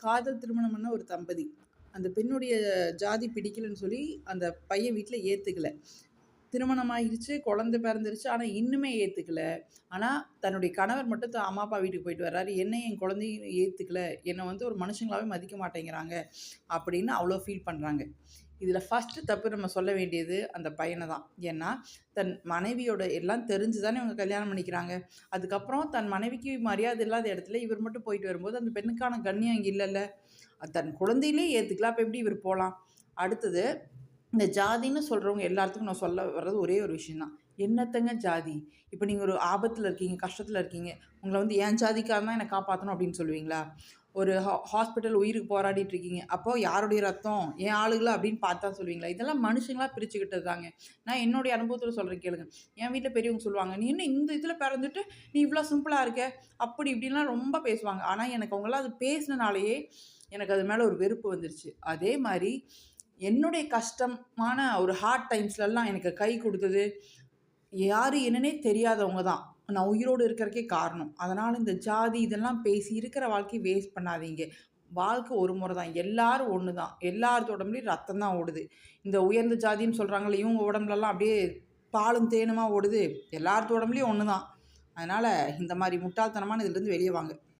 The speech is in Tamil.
காதல் திருமணம் பண்ண ஒரு தம்பதி. அந்த பெண்ணுடைய ஜாதி பிடிக்கலன்னு சொல்லி அந்த பையன் வீட்ல ஏத்துக்கல. திருமணம் ஆயிருச்சு, குழந்தை பிறந்துருச்சு. ஆனா இன்னுமே ஏத்துக்கல. ஆனா தன்னுடைய கணவர் மட்டும் அம்மா, அப்பா வீட்டுக்கு போயிட்டு வர்றாரு. என்னையும் என் குழந்தையும் ஏத்துக்கல. என்ன வந்து ஒரு மனுஷங்களாவே மதிக்க மாட்டேங்கிறாங்க. அப்படின்னு அவ்ளோ ஃபீல் பண்றாங்க. இதில ஃபர்ஸ்ட்டு தப்பு நம்ம சொல்ல வேண்டியது அந்த பையன தான். ஏன்னா, தன் மனைவியோட எல்லாம் தெரிஞ்சு தானே இவங்க கல்யாணம் பண்ணிக்கிறாங்க. அதுக்கப்புறம் தன் மனைவிக்கு மரியாதை இல்லாத இடத்துல இவர் மட்டும் போயிட்டு வரும்போது, அந்த பெண்ணுக்கான கண்ணியம் அங்க இல்லல்ல. தன் குழந்தையிலே ஏத்துக்கல. அப்ப எப்படி இவர் போலாம்? அடுத்தது இந்த ஜாதின்னு சொல்றவங்க எல்லாத்துக்கும் நான் சொல்ல வர்றது ஒரே ஒரு விஷயம் தான். என்னத்தங்க ஜாதி? இப்ப நீங்க ஒரு ஆபத்துல இருக்கீங்க, கஷ்டத்துல இருக்கீங்க. உங்கள வந்து என் ஜாதிக்காரன் தான் என்ன காப்பாத்தணும் அப்படின்னு சொல்லுவீங்களா? ஒரு ஹாஸ்பிட்டல் உயிருக்கு போராடிட்டு இருக்கீங்க. அப்போ யாருடைய ரத்தம்? என் ஆளுகளா அப்படின்னு பார்த்தா சொல்லுவீங்களா? இதெல்லாம் மனுஷங்களா பிரிச்சுக்கிட்டது தாங்க. நான் என்னுடைய அனுபவத்துல சொல்றேன் கேளுங்க. என் வீட்ல பெரியவங்க சொல்லுவாங்க, "நீ என்ன இந்த இதுல பிறந்துட்டு நீ இவ்ளோ சிம்பிளா இருக்க?" அப்படி இப்படின்லாம் ரொம்ப பேசுவாங்க. ஆனா எனக்கு அவங்கலாம் அது பேசினனாலேயே எனக்கு அது மேல ஒரு வெறுப்பு வந்துருச்சு. அதே மாரி என்னுடைய கஷ்டமான ஒரு ஹார்ட் டைம்ஸ்லலாம் எனக்கு கை குடுத்தது, யாரு என்னன்னே தெரியாதவங்க தான். நான் உயிரோடு இருக்கறதுக்கே காரணம். அதனால இந்த ஜாதி இதெல்லாம் பேசி இருக்கிற வாழ்க்கைய வேஸ்ட் பண்ணாதீங்க. வாழ்க்கை ஒரு முறை தான். எல்லாரும் ஒண்ணு தான். எல்லார் உடம்புலயும் ரத்தம் தான் ஓடுது. இந்த உயர்ந்த ஜாதின்னு சொல்றாங்கல்ல, இவங்க உடம்புலலாம் அப்படியே பாலும் தேனுமா ஓடுது. எல்லார் உடம்புலயும் ஒண்ணு தான். அதனால இந்த மாரி முட்டாள்தனமான இதுலருந்து வெளிய வாங்க.